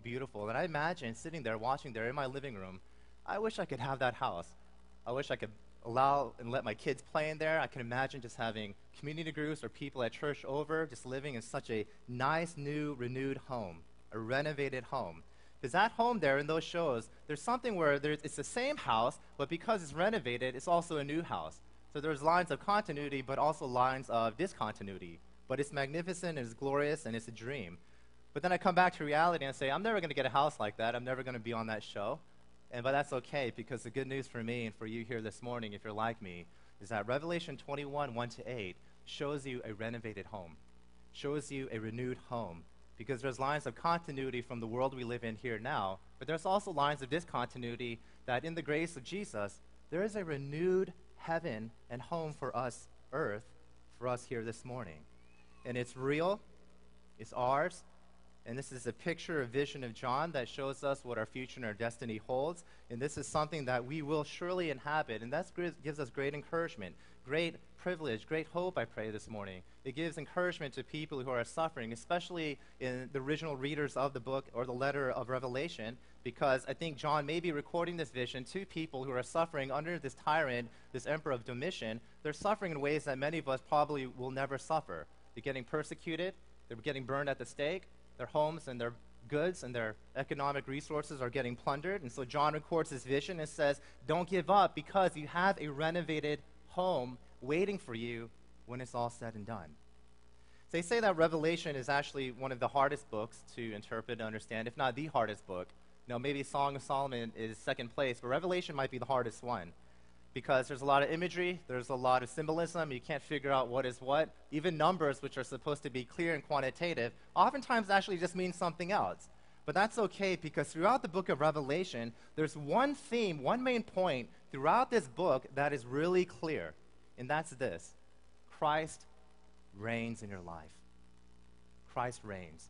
beautiful. And I imagine sitting there, watching there in my living room, I wish I could have that house. I wish I could allow and let my kids play in there. I can imagine just having community groups or people at church over, just living in such a nice, new, renewed home, a renovated home. Because that home there in those shows, there's something where it's the same house, but because it's renovated, it's also a new house. So there's lines of continuity, but also lines of discontinuity. But it's magnificent, it's glorious, and it's a dream. But then I come back to reality and say, I'm never going to get a house like that. I'm never going to be on that show. But that's okay, because the good news for me and for you here this morning, if you're like me, is that Revelation 21, 1-8, shows you a renovated home, shows you a renewed home. Because there's lines of continuity from the world we live in here now, but there's also lines of discontinuity that in the grace of Jesus, there is a renewed heaven and home for us, earth, for us here this morning. And it's real, it's ours, and this is a picture, a vision of John that shows us what our future and our destiny holds. And this is something that we will surely inhabit, and that gives us great encouragement, great privilege, great hope, I pray, this morning. It gives encouragement to people who are suffering, especially in the original readers of the book or the letter of Revelation, because I think John may be recording this vision to people who are suffering under this tyrant, this emperor of Domitian. They're suffering in ways that many of us probably will never suffer. They're getting persecuted, they're getting burned at the stake, their homes and their goods and their economic resources are getting plundered. And so John records this vision and says, don't give up, because you have a renovated home waiting for you when it's all said and done. They say that Revelation is actually one of the hardest books to interpret and understand, if not the hardest book. Maybe Song of Solomon is second place, but Revelation might be the hardest one, because there's a lot of imagery, there's a lot of symbolism, you can't figure out what is what. Even numbers, which are supposed to be clear and quantitative, oftentimes actually just mean something else. But that's okay, because throughout the book of Revelation, there's one theme, one main point throughout this book that is really clear, and that's this: Christ reigns in your life. Christ reigns.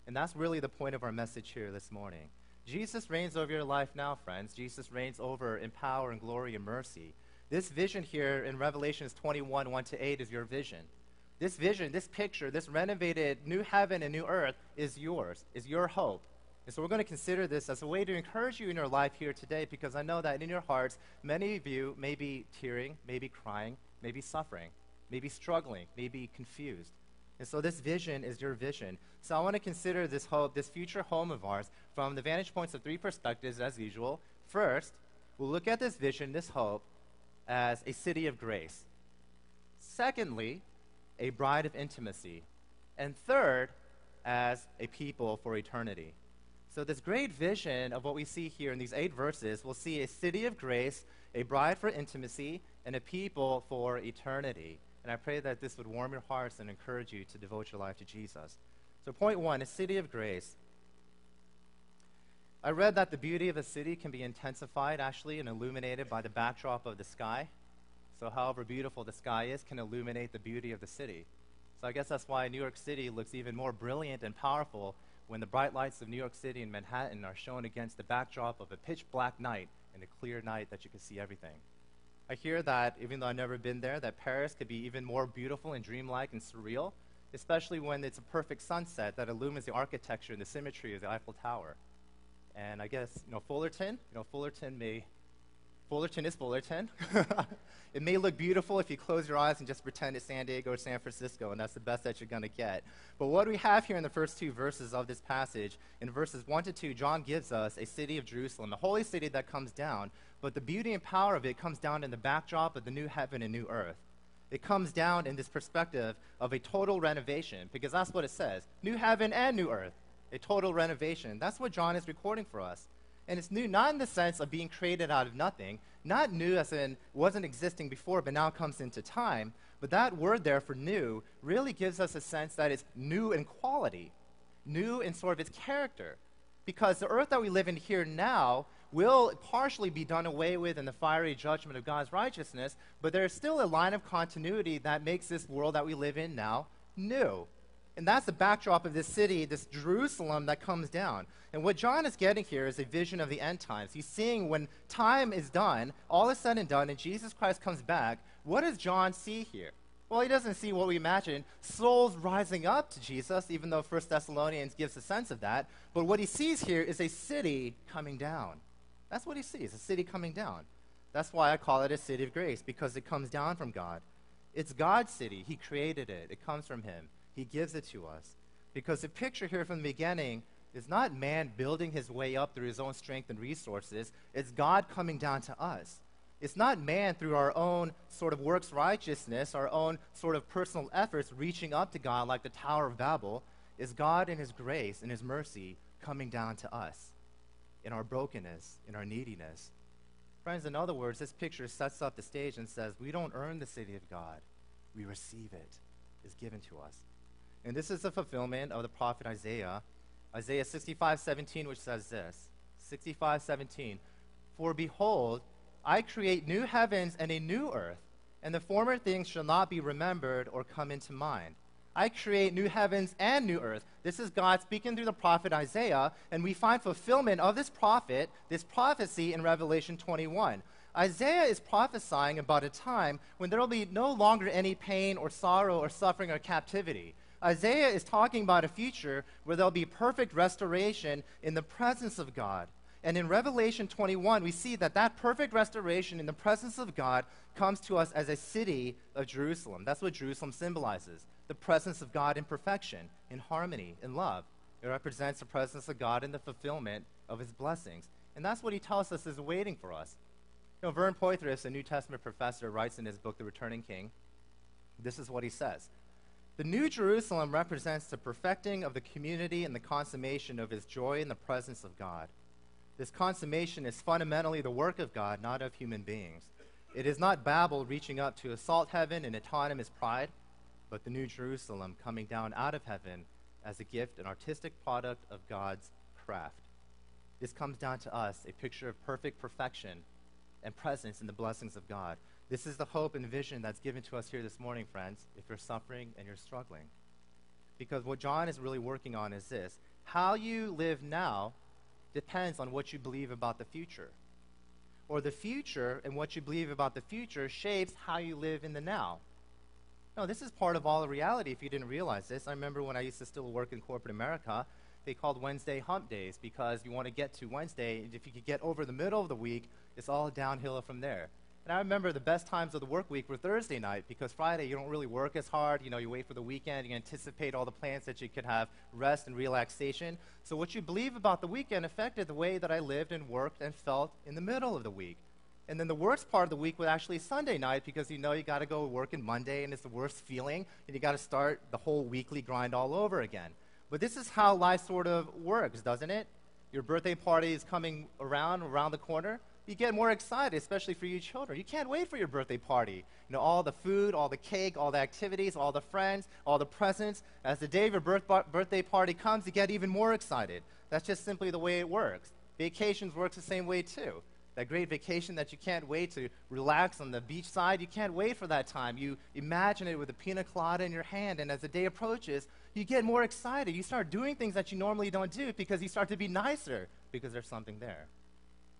And that's really the point of our message here this morning. Jesus reigns over your life now, friends. Jesus reigns over in power and glory and mercy. This vision here in Revelations 21, 1-8 is your vision. This vision, this picture, this renovated new heaven and new earth is yours, is your hope. And so we're going to consider this as a way to encourage you in your life here today, because I know that in your hearts, many of you may be tearing, maybe crying, maybe suffering, maybe struggling, maybe confused. And so this vision is your vision. So I want to consider this hope, this future home of ours, from the vantage points of three perspectives as usual. First, we'll look at this vision, this hope, as a city of grace. Secondly, a bride of intimacy. And third, as a people for eternity. So this great vision of what we see here in these 8 verses, we'll see a city of grace, a bride for intimacy, and a people for eternity. And I pray that this would warm your hearts and encourage you to devote your life to Jesus. So point 1, a city of grace. I read that the beauty of a city can be intensified, actually, and illuminated by the backdrop of the sky. So however beautiful the sky is can illuminate the beauty of the city. So I guess that's why New York City looks even more brilliant and powerful when the bright lights of New York City and Manhattan are shown against the backdrop of a pitch black night and a clear night that you can see everything. I hear that, even though I've never been there, that Paris could be even more beautiful and dreamlike and surreal, especially when it's a perfect sunset that illumines the architecture and the symmetry of the Eiffel Tower. And I guess, Fullerton is Fullerton. It may look beautiful if you close your eyes and just pretend it's San Diego or San Francisco, and that's the best that you're going to get. But what we have here in the first 2 verses of this passage, in verses 1-2, John gives us a city of Jerusalem, the holy city that comes down, but the beauty and power of it comes down in the backdrop of the new heaven and new earth. It comes down in this perspective of a total renovation, because that's what it says, new heaven and new earth, a total renovation. That's what John is recording for us. And it's new not in the sense of being created out of nothing, not new as in wasn't existing before but now comes into time, but that word there for new really gives us a sense that it's new in quality, new in sort of its character. Because the earth that we live in here now will partially be done away with in the fiery judgment of God's righteousness, but there's still a line of continuity that makes this world that we live in now new. And that's the backdrop of this city, this Jerusalem that comes down. And what John is getting here is a vision of the end times. He's seeing when time is done, all is said and done, and Jesus Christ comes back, what does John see here? Well, he doesn't see what we imagine, souls rising up to Jesus, even though 1 Thessalonians gives a sense of that. But what he sees here is a city coming down. That's what he sees, a city coming down. That's why I call it a city of grace, because it comes down from God. It's God's city. He created it. It comes from him. He gives it to us. Because the picture here from the beginning is not man building his way up through his own strength and resources. It's God coming down to us. It's not man through our own sort of works righteousness, our own sort of personal efforts reaching up to God like the Tower of Babel. It's God in his grace and his mercy coming down to us in our brokenness, in our neediness. Friends, in other words, this picture sets up the stage and says we don't earn the city of God. We receive it. It's given to us. And this is the fulfillment of the prophet Isaiah. Isaiah 65:17, which says this, 65:17, "For behold, I create new heavens and a new earth, and the former things shall not be remembered or come into mind. I create new heavens and new earth." This is God speaking through the prophet Isaiah, and we find fulfillment of this prophecy in Revelation 21. Isaiah is prophesying about a time when there will be no longer any pain or sorrow or suffering or captivity. Isaiah is talking about a future where there'll be perfect restoration in the presence of God. And in Revelation 21, we see that that perfect restoration in the presence of God comes to us as a city of Jerusalem. That's what Jerusalem symbolizes, the presence of God in perfection, in harmony, in love. It represents the presence of God in the fulfillment of his blessings. And that's what he tells us is waiting for us. You know, Vern Poythress, a New Testament professor, writes in his book, The Returning King, this is what he says. "The New Jerusalem represents the perfecting of the community and the consummation of his joy in the presence of God. This consummation is fundamentally the work of God, not of human beings. It is not Babel reaching up to assault heaven in autonomous pride, but the New Jerusalem coming down out of heaven as a gift, an artistic product of God's craft. This comes down to us, a picture of perfect perfection and presence in the blessings of God. This is the hope and vision that's given to us here this morning, friends, if you're suffering and you're struggling. Because what John is really working on is this: how you live now depends on what you believe about the future. Or the future and what you believe about the future shapes how you live in the now. No, this is part of all the reality if you didn't realize this. I remember when I used to still work in corporate America, they called Wednesday hump days because you want to get to Wednesday, and if you could get over the middle of the week, it's all downhill from there. And I remember the best times of the work week were Thursday night, because Friday you don't really work as hard. You know, you wait for the weekend, you anticipate all the plans that you could have, rest and relaxation. So what you believe about the weekend affected the way that I lived and worked and felt in the middle of the week. And then the worst part of the week was actually Sunday night, because you know you got to go work on Monday, and it's the worst feeling, and you got to start the whole weekly grind all over again. But this is how life sort of works, doesn't it? Your birthday party is coming around the corner. You get more excited, especially for you children. You can't wait for your birthday party. You know, all the food, all the cake, all the activities, all the friends, all the presents. As the day of your birthday party comes, you get even more excited. That's just simply the way it works. Vacations works the same way too. That great vacation that you can't wait to relax on the beach side, you can't wait for that time. You imagine it with a pina colada in your hand, and as the day approaches, you get more excited. You start doing things that you normally don't do because you start to be nicer because there's something there.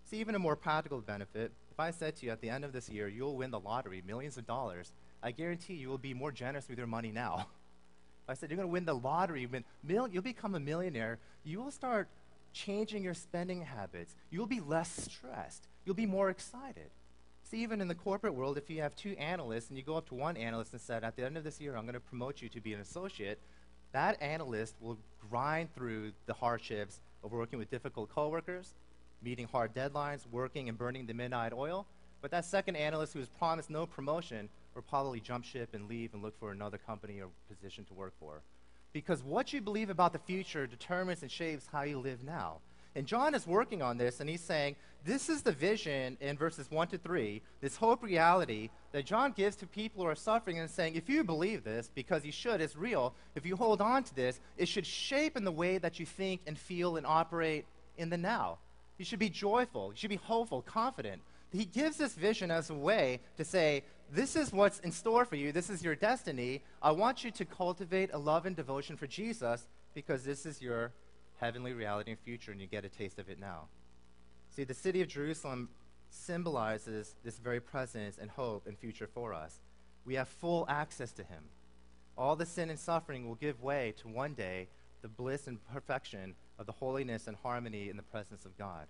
See, even a more practical benefit, if I said to you at the end of this year, you'll win the lottery, millions of dollars, I guarantee you will be more generous with your money now. If I said you're going to win the lottery, you'll become a millionaire, you will start changing your spending habits. You'll be less stressed. You'll be more excited. See, even in the corporate world, if you have two analysts and you go up to one analyst and said, at the end of this year, I'm going to promote you to be an associate, that analyst will grind through the hardships of working with difficult coworkers, meeting hard deadlines, working and burning the midnight oil. But that second analyst who is promised no promotion will probably jump ship and leave and look for another company or position to work for. Because what you believe about the future determines and shapes how you live now. And John is working on this, and he's saying, this is the vision in verses 1 to 3, this hope reality that John gives to people who are suffering, and saying, if you believe this, because you should, it's real, if you hold on to this, it should shape in the way that you think and feel and operate in the now. You should be joyful. You should be hopeful, confident. He gives this vision as a way to say, this is what's in store for you. This is your destiny. I want you to cultivate a love and devotion for Jesus, because this is your heavenly reality and future, and you get a taste of it now. See, the city of Jerusalem symbolizes this very presence and hope and future for us. We have full access to him. All the sin and suffering will give way to one day the bliss and perfection of the holiness and harmony in the presence of God.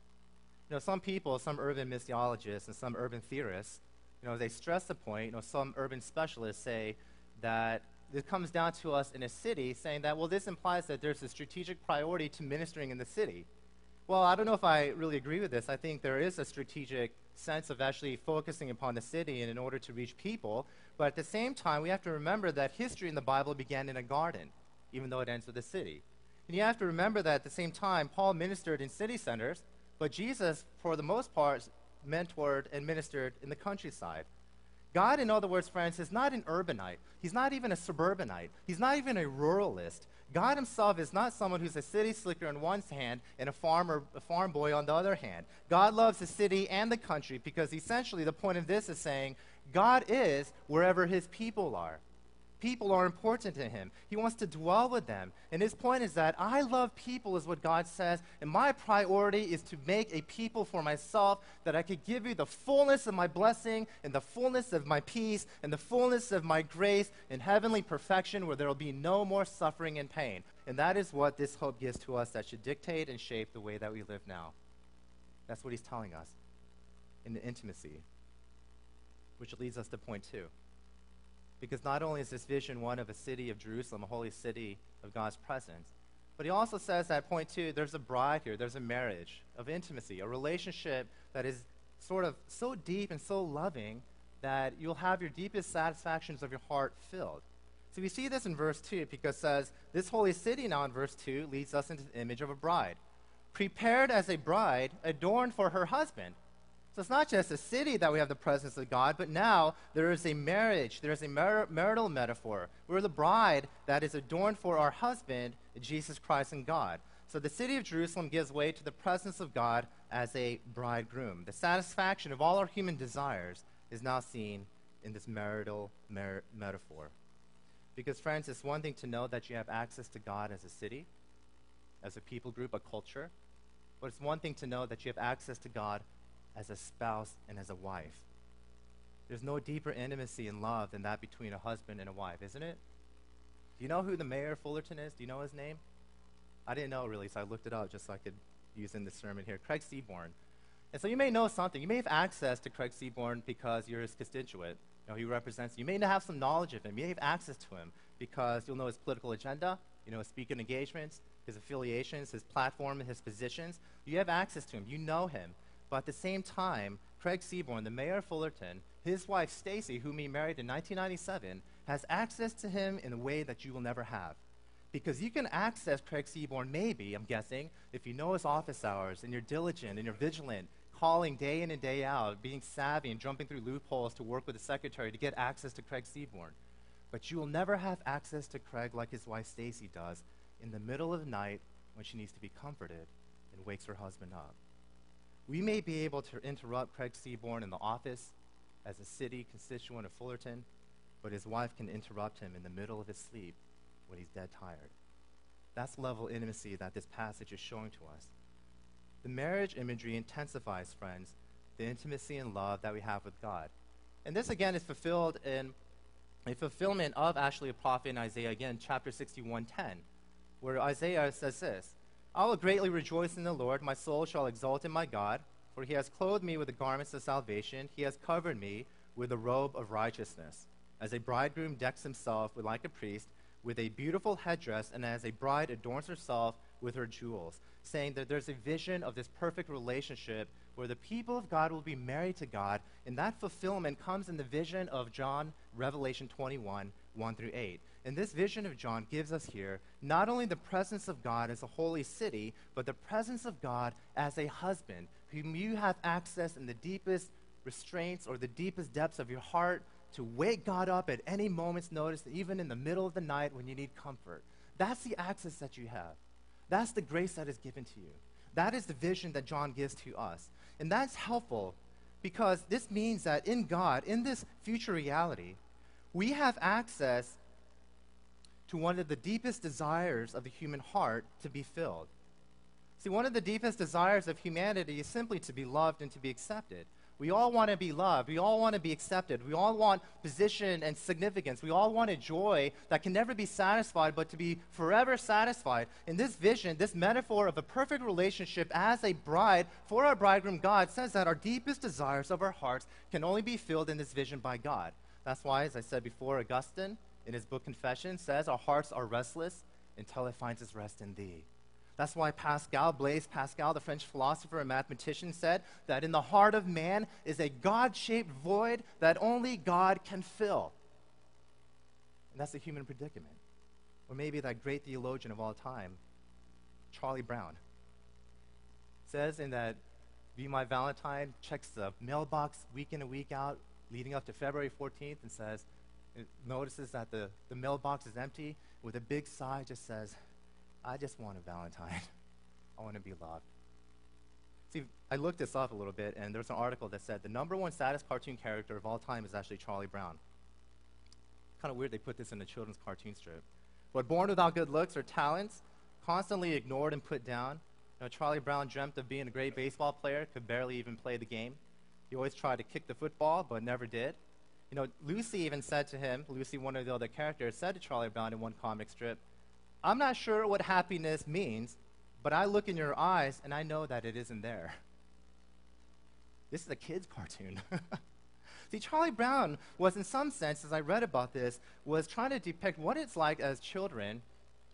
Some people, some urban missiologists and some urban theorists, they stress the point, some urban specialists say that it comes down to us in a city saying that, well, this implies that there's a strategic priority to ministering in the city. Well, I don't know if I really agree with this. I think there is a strategic sense of actually focusing upon the city and in order to reach people. But at the same time, we have to remember that history in the Bible began in a garden, even though it ends with a city. And you have to remember that at the same time, Paul ministered in city centers, but Jesus, for the most part, mentored and ministered in the countryside. God, in other words, friends, is not an urbanite. He's not even a suburbanite. He's not even a ruralist. God himself is not someone who's a city slicker on one hand and a farm boy on the other hand. God loves the city and the country because essentially the point of this is saying God is wherever his people are. People are important to him. He wants to dwell with them. And his point is that I love people is what God says, and my priority is to make a people for myself that I could give you the fullness of my blessing and the fullness of my peace and the fullness of my grace and heavenly perfection where there will be no more suffering and pain. And that is what this hope gives to us that should dictate and shape the way that we live now. That's what he's telling us in the intimacy, which leads us to point 2. Because not only is this vision one of a city of Jerusalem, a holy city of God's presence, but he also says that point 2, there's a bride here, there's a marriage of intimacy, a relationship that is sort of so deep and so loving that you'll have your deepest satisfactions of your heart filled. So we see this in verse 2 because it says, this holy city now in verse 2 leads us into the image of a bride, prepared as a bride, adorned for her husband. So it's not just a city that we have the presence of God, but now there is a marriage, there is a marital metaphor. We're the bride that is adorned for our husband, Jesus Christ and God. So the city of Jerusalem gives way to the presence of God as a bridegroom. The satisfaction of all our human desires is now seen in this marital metaphor. Because, friends, it's one thing to know that you have access to God as a city, as a people group, a culture, but it's one thing to know that you have access to God as a spouse and as a wife. There's no deeper intimacy and love than that between a husband and a wife, isn't it? Do you know who the mayor of Fullerton is? Do you know his name? I didn't know really, so I looked it up just so I could use in the sermon here. Craig Seaborn. And so you may know something. You may have access to Craig Seaborn because you're his constituent. He represents you. You may have some knowledge of him. You may have access to him because you'll know his political agenda, his speaking engagements, his affiliations, his platform, and his positions. You have access to him. You know him. But at the same time, Craig Seaborn, the mayor of Fullerton, his wife Stacy, whom he married in 1997, has access to him in a way that you will never have. Because you can access Craig Seaborn, maybe, I'm guessing, if you know his office hours and you're diligent and you're vigilant, calling day in and day out, being savvy and jumping through loopholes to work with the secretary to get access to Craig Seaborn. But you will never have access to Craig like his wife Stacy does in the middle of the night when she needs to be comforted and wakes her husband up. We may be able to interrupt Craig Seaborn in the office as a city constituent of Fullerton, but his wife can interrupt him in the middle of his sleep when he's dead tired. That's the level of intimacy that this passage is showing to us. The marriage imagery intensifies, friends, the intimacy and love that we have with God. And this, again, is fulfilled in a fulfillment of actually a prophet in Isaiah, again, chapter 61:10, where Isaiah says this, I will greatly rejoice in the Lord. My soul shall exult in my God, for he has clothed me with the garments of salvation. He has covered me with a robe of righteousness. As a bridegroom decks himself like a priest with a beautiful headdress, and as a bride adorns herself with her jewels, saying that there's a vision of this perfect relationship where the people of God will be married to God, and that fulfillment comes in the vision of John, Revelation 21, 1-8. And this vision of John gives us here not only the presence of God as a holy city, but the presence of God as a husband, whom you have access in the deepest restraints or the deepest depths of your heart to wake God up at any moment's notice, even in the middle of the night when you need comfort. That's the access that you have. That's the grace that is given to you. That is the vision that John gives to us. And that's helpful because this means that in God, in this future reality, we have access to one of the deepest desires of the human heart to be filled. See, one of the deepest desires of humanity is simply to be loved and to be accepted. We all want to be loved. We all want to be accepted. We all want position and significance. We all want a joy that can never be satisfied, but to be forever satisfied. In this vision, this metaphor of a perfect relationship as a bride for our bridegroom God says that our deepest desires of our hearts can only be filled in this vision by God. That's why, as I said before, Augustine, in his book Confession, says our hearts are restless until it finds its rest in thee. That's why Blaise Pascal, the French philosopher and mathematician, said that in the heart of man is a God-shaped void that only God can fill. And that's the human predicament. Or maybe that great theologian of all time, Charlie Brown, says in that Be My Valentine, checks the mailbox week in and week out leading up to February 14th and says, it notices that the mailbox is empty, with a big sigh just says, I just want a Valentine. I want to be loved. See, I looked this up a little bit, and there's an article that said the number one saddest cartoon character of all time is actually Charlie Brown. Kind of weird they put this in a children's cartoon strip. But born without good looks or talents, constantly ignored and put down, Charlie Brown dreamt of being a great baseball player, could barely even play the game. He always tried to kick the football, but never did. Lucy even said to him, Lucy, one of the other characters, said to Charlie Brown in one comic strip, I'm not sure what happiness means, but I look in your eyes and I know that it isn't there. This is a kid's cartoon. See, Charlie Brown was, in some sense, as I read about this, was trying to depict what it's like as children,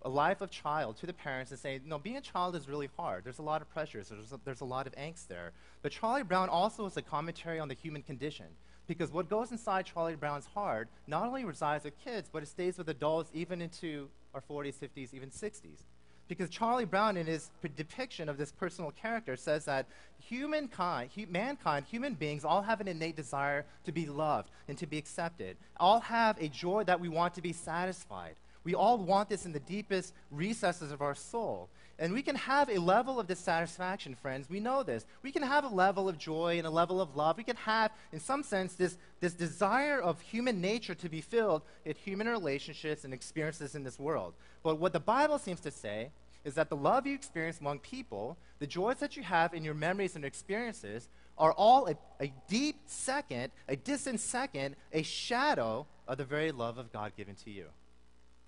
a life of child, to the parents and say, being a child is really hard. There's a lot of pressures. There's a lot of angst there. But Charlie Brown also is a commentary on the human condition, because what goes inside Charlie Brown's heart not only resides with kids, but it stays with adults even into our 40s, 50s, even 60s. Because Charlie Brown, in his depiction of this personal character, says that mankind, human beings, all have an innate desire to be loved and to be accepted. All have a joy that we want to be satisfied. We all want this in the deepest recesses of our soul. And we can have a level of dissatisfaction, friends. We know this. We can have a level of joy and a level of love. We can have, in some sense, this desire of human nature to be filled in human relationships and experiences in this world. But what the Bible seems to say is that the love you experience among people, the joys that you have in your memories and experiences, are all a deep second, a distant second, a shadow of the very love of God given to you.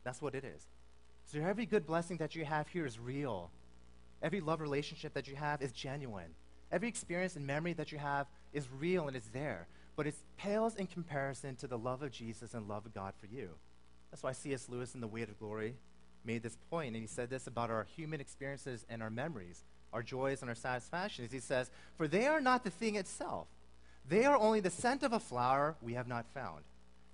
That's what it is. So every good blessing that you have here is real. Every love relationship that you have is genuine. Every experience and memory that you have is real and it's there. But it pales in comparison to the love of Jesus and love of God for you. That's why C.S. Lewis in The Weight of Glory made this point, and he said this about our human experiences and our memories, our joys and our satisfactions. He says, for they are not the thing itself. They are only the scent of a flower we have not found.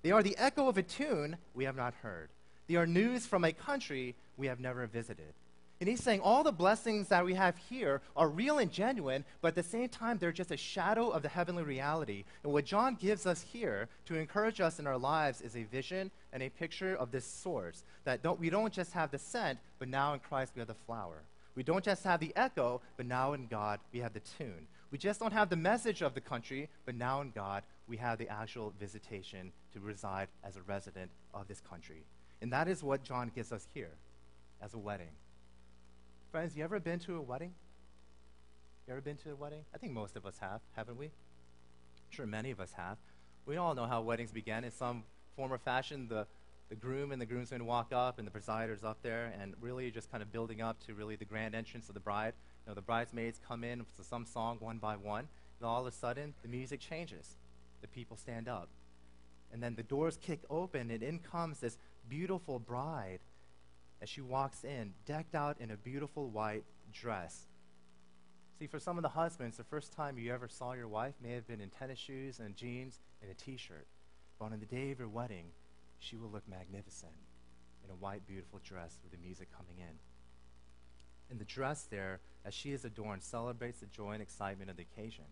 They are the echo of a tune we have not heard. They are news from a country we have never visited. And he's saying all the blessings that we have here are real and genuine, but at the same time, they're just a shadow of the heavenly reality. And what John gives us here to encourage us in our lives is a vision and a picture of this source, that we don't just have the scent, but now in Christ we have the flower. We don't just have the echo, but now in God we have the tune. We just don't have the message of the country, but now in God we have the actual visitation to reside as a resident of this country. And that is what John gives us here as a wedding. Friends, you ever been to a wedding? You ever been to a wedding? I think most of us have, haven't we? I'm sure many of us have. We all know how weddings began. In some form or fashion, the groom and the groomsman walk up and the presider's up there, and really just kind of building up to really the grand entrance of the bride. The bridesmaids come in to some song one by one, and all of a sudden, the music changes. The people stand up. And then the doors kick open, and in comes this beautiful bride as she walks in, decked out in a beautiful white dress. See, for some of the husbands, the first time you ever saw your wife may have been in tennis shoes and jeans and a t-shirt. But on the day of your wedding, she will look magnificent in a white, beautiful dress with the music coming in. And the dress there, as she is adorned, celebrates the joy and excitement of the occasion.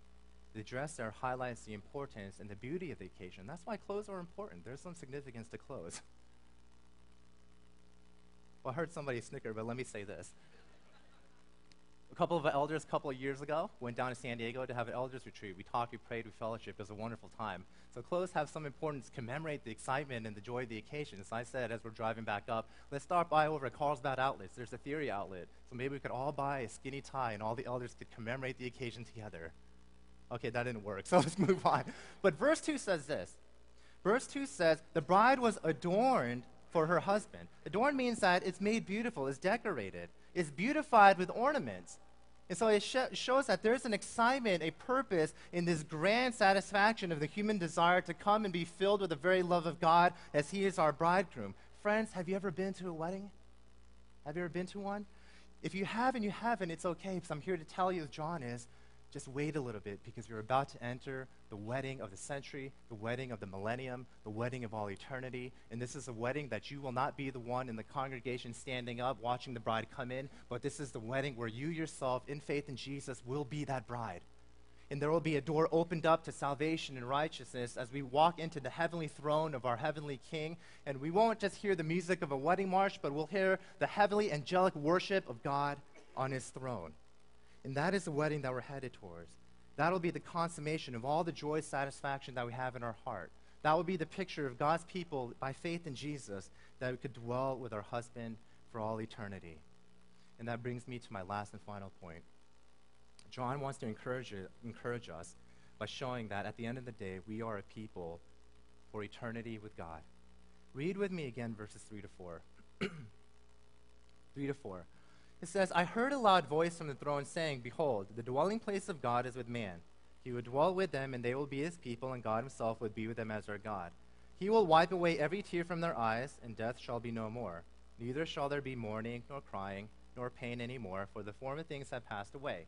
The dress there highlights the importance and the beauty of the occasion. That's why clothes are important. There's some significance to clothes. Well, I heard somebody snicker, but let me say this. A couple of elders a couple of years ago went down to San Diego to have an elders retreat. We talked, we prayed, we fellowshiped. It was a wonderful time. So clothes have some importance to commemorate the excitement and the joy of the occasion. So I said, as we're driving back up, let's stop by over at Carlsbad Outlets. There's a theory outlet. So maybe we could all buy a skinny tie and all the elders could commemorate the occasion together. Okay, that didn't work, so let's move on. But verse 2 says this. Verse 2 says, the bride was adorned for her husband. Adorned means that it's made beautiful, it's decorated, it's beautified with ornaments. And so it shows that there's an excitement, a purpose in this grand satisfaction of the human desire to come and be filled with the very love of God as he is our bridegroom. Friends, have you ever been to a wedding? Have you ever been to one? If you haven't, you haven't. It's okay, because I'm here to tell you, as John is, just wait a little bit, because you're about to enter the wedding of the century, the wedding of the millennium, the wedding of all eternity. And this is a wedding that you will not be the one in the congregation standing up watching the bride come in, but this is the wedding where you yourself, in faith in Jesus, will be that bride. And there will be a door opened up to salvation and righteousness as we walk into the heavenly throne of our heavenly King. And we won't just hear the music of a wedding march, but we'll hear the heavenly angelic worship of God on his throne. And that is the wedding that we're headed towards. That'll be the consummation of all the joy, satisfaction that we have in our heart. That will be the picture of God's people, by faith in Jesus, that we could dwell with our husband for all eternity. And that brings me to my last and final point. John wants to encourage us by showing that at the end of the day, we are a people for eternity with God. Read with me again verses 3 to 4. 3 to 4. It says, I heard a loud voice from the throne saying, behold, the dwelling place of God is with man. He will dwell with them, and they will be his people, and God himself would be with them as their God. He will wipe away every tear from their eyes, and death shall be no more. Neither shall there be mourning, nor crying, nor pain any more, for the former things have passed away.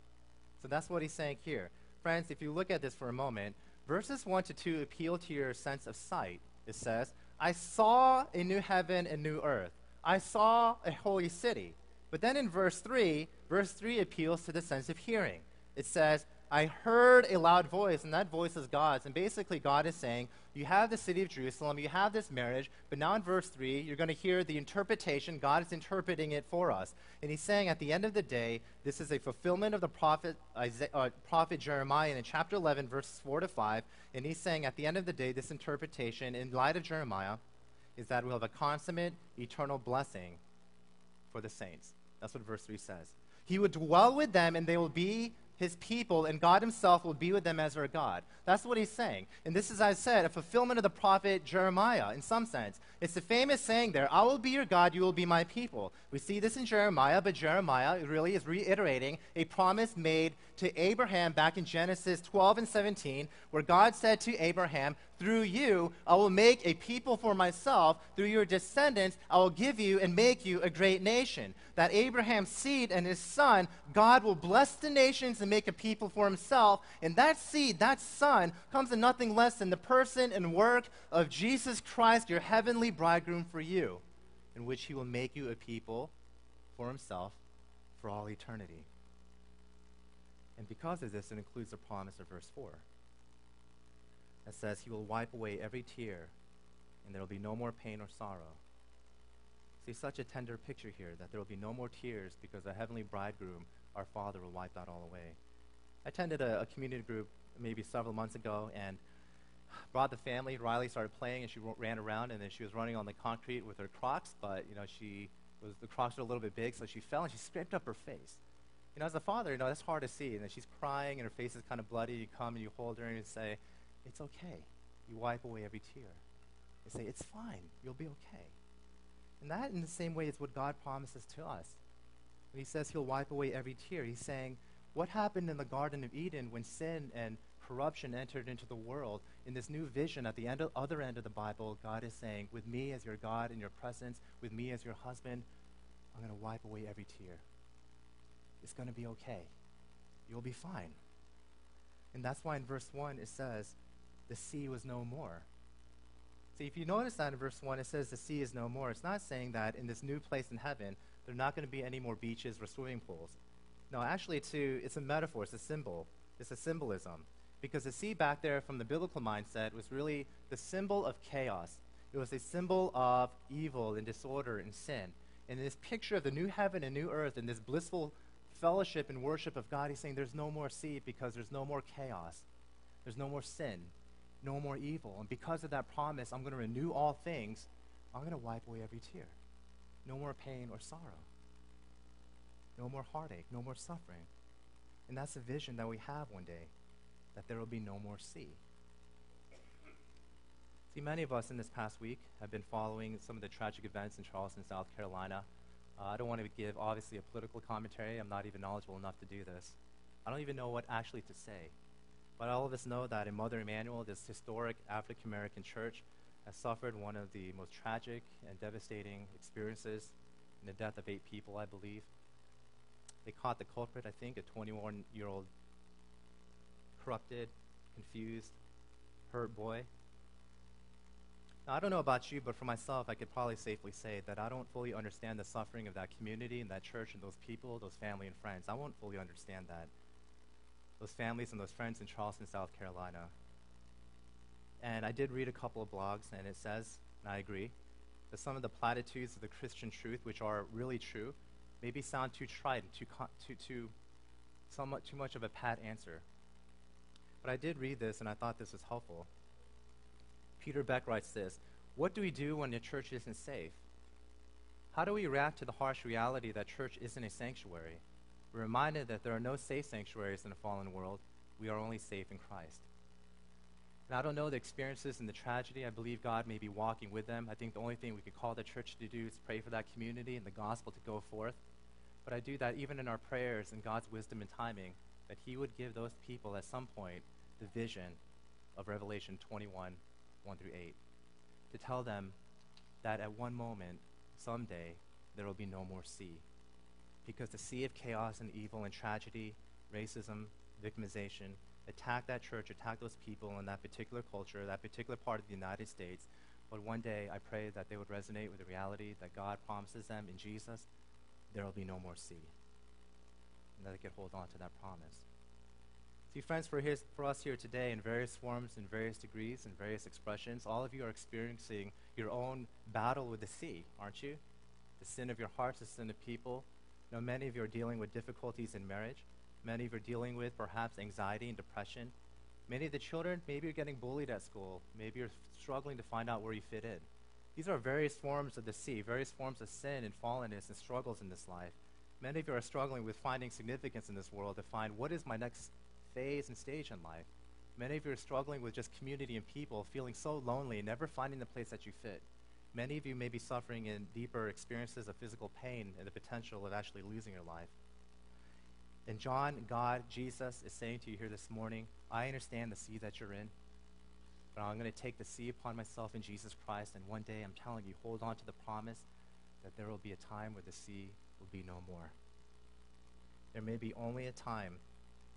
So that's what he's saying here. Friends, if you look at this for a moment, verses 1 to 2 appeal to your sense of sight. It says, I saw a new heaven and new earth. I saw a holy city. But then in verse 3 appeals to the sense of hearing. It says, I heard a loud voice, and that voice is God's. And basically God is saying, you have the city of Jerusalem, you have this marriage, but now in verse 3, you're going to hear the interpretation. God is interpreting it for us. And he's saying at the end of the day, this is a fulfillment of the prophet Jeremiah in chapter 11, verses 4 to 5. And he's saying at the end of the day, this interpretation, in light of Jeremiah, is that we'll have a consummate, eternal blessing for the saints. That's what verse 3 says. He would dwell with them, and they will be his people, and God himself will be with them as their God. That's what he's saying. And this is, as I said, a fulfillment of the prophet Jeremiah in some sense. It's the famous saying there, I will be your God, you will be my people. We see this in Jeremiah, but Jeremiah really is reiterating a promise made to Abraham back in Genesis 12 and 17, where God said to Abraham, through you, I will make a people for myself. Through your descendants, I will give you and make you a great nation. That Abraham's seed and his son, God will bless the nations and make a people for himself. And that seed, that son, comes in nothing less than the person and work of Jesus Christ, your heavenly bridegroom for you, in which he will make you a people for himself for all eternity. And because of this, it includes the promise of verse 4. That says he will wipe away every tear, and there will be no more pain or sorrow. See, such a tender picture here, that there will be no more tears because the heavenly bridegroom, our Father, will wipe that all away. I attended a community group maybe several months ago, and brought the family. Riley started playing, and she ran around, and then she was running on the concrete with her Crocs, but the Crocs were a little bit big, so she fell, and she scraped up her face. As a father, that's hard to see, and then she's crying, and her face is kind of bloody. You come and you hold her, and you say, it's okay. You wipe away every tear. You say, it's fine. You'll be okay. And that, in the same way, is what God promises to us. When he says he'll wipe away every tear, he's saying, what happened in the Garden of Eden when sin and corruption entered into the world? In this new vision at the other end of the Bible, God is saying, with me as your God in your presence, with me as your husband, I'm going to wipe away every tear. It's going to be okay. You'll be fine. And that's why in verse 1 it says, the sea was no more. See, if you notice that in verse 1, it says the sea is no more. It's not saying that in this new place in heaven, there are not going to be any more beaches or swimming pools. No, actually, it's a metaphor. It's a symbol. It's a symbolism. Because the sea back there, from the biblical mindset, was really the symbol of chaos. It was a symbol of evil and disorder and sin. And in this picture of the new heaven and new earth and this blissful fellowship and worship of God, he's saying there's no more sea because there's no more chaos. There's no more sin, no more evil. And because of that promise, I'm going to renew all things. I'm going to wipe away every tear. No more pain or sorrow. No more heartache, no more suffering. And that's the vision that we have one day. that there will be no more sea. See, many of us in this past week have been following some of the tragic events in Charleston, South Carolina. I don't want to give, obviously, a political commentary. I'm not even knowledgeable enough to do this. I don't even know what actually to say. But all of us know that in Mother Emanuel, this historic African-American church has suffered one of the most tragic and devastating experiences in the death of 8 people, I believe. They caught the culprit, I think, a 21-year-old corrupted, confused, hurt boy. Now, I don't know about you, but for myself, I could probably safely say that I don't fully understand the suffering of that community and that church and those people, those family and friends. I won't fully understand that. Those families and those friends in Charleston, South Carolina. And I did read a couple of blogs, and it says, and I agree, that some of the platitudes of the Christian truth, which are really true, maybe sound too trite and somewhat too much of a pat answer. But I did read this, and I thought this was helpful. Peter Beck writes this: "What do we do when the church isn't safe? How do we react to the harsh reality that church isn't a sanctuary? We're reminded that there are no safe sanctuaries in a fallen world. We are only safe in Christ." And I don't know the experiences and the tragedy. I believe God may be walking with them. I think the only thing we could call the church to do is pray for that community and the gospel to go forth. But I do that even in our prayers and God's wisdom and timing, that he would give those people at some point the vision of Revelation 21, 1 through 8, to tell them that at one moment, someday, there will be no more sea. Because the sea of chaos and evil and tragedy, racism, victimization, attack that church, attack those people in that particular culture, that particular part of the United States. But one day, I pray that they would resonate with the reality that God promises them in Jesus, there will be no more sea. And that they could hold on to that promise. See, friends, for us here today, in various forms, in various degrees, in various expressions, all of you are experiencing your own battle with the sea, aren't you? The sin of your hearts, the sin of people. You know, many of you are dealing with difficulties in marriage. Many of you are dealing with perhaps anxiety and depression. Many of the children, maybe you're getting bullied at school. Maybe you're struggling to find out where you fit in. These are various forms of the sea, various forms of sin and fallenness and struggles in this life. Many of you are struggling with finding significance in this world, to find what is my next phase and stage in life. Many of you are struggling with just community and people, feeling so lonely and never finding the place that you fit. Many of you may be suffering in deeper experiences of physical pain and the potential of actually losing your life. And John, God, Jesus is saying to you here this morning, I understand the sea that you're in, but I'm going to take the sea upon myself in Jesus Christ, and one day I'm telling you, hold on to the promise that there will be a time where the sea will be no more. There may be only a time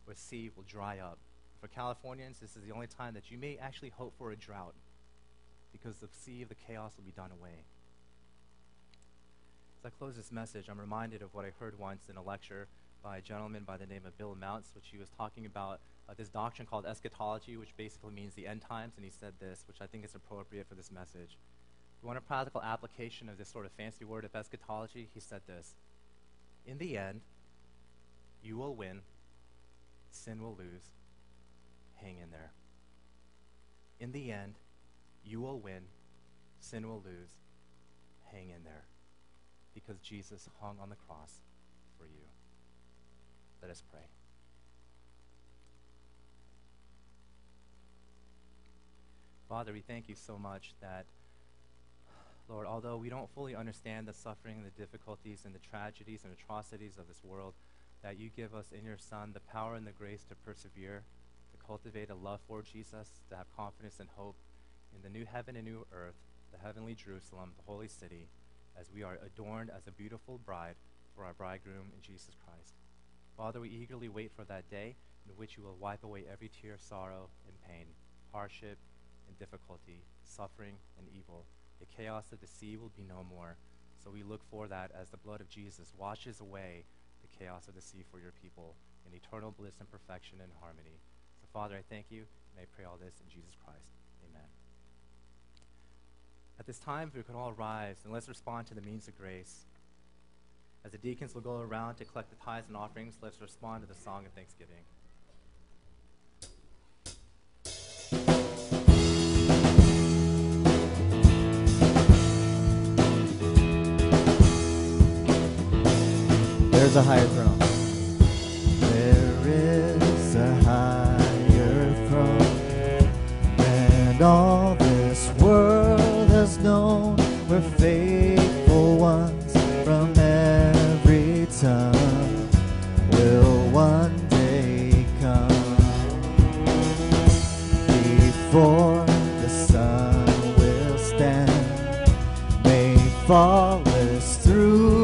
where sea will dry up. For Californians, this is the only time that you may actually hope for a drought, because the sea of the chaos will be done away. As I close this message, I'm reminded of what I heard once in a lecture by a gentleman by the name of Bill Mounts, which he was talking about this doctrine called Eschatology, which basically means the end times, and he said this, which I think is appropriate for this message. If you want a practical application of this sort of fancy word of eschatology, he said this: in the end, you will win, sin will lose, hang in there. In the end, you will win, sin will lose, hang in there. Because Jesus hung on the cross for you. Let us pray. Father, we thank you so much that, Lord, although we don't fully understand the suffering and the difficulties and the tragedies and atrocities of this world, that you give us in your Son the power and the grace to persevere, to cultivate a love for Jesus, to have confidence and hope in the new heaven and new earth, the heavenly Jerusalem, the holy city, as we are adorned as a beautiful bride for our bridegroom in Jesus Christ. Father, we eagerly wait for that day in which you will wipe away every tear, sorrow, and pain, hardship and difficulty, suffering and evil. The chaos of the sea will be no more. So we look for that as the blood of Jesus washes away the chaos of the sea for your people in eternal bliss and perfection and harmony. So Father, I thank you, and I pray all this in Jesus Christ. Amen. At this time, if we could all rise, and let's respond to the means of grace. As the deacons will go around to collect the tithes and offerings, let's respond to the song of thanksgiving. There's a higher throne. There is a higher for the sun will stand, may fall us through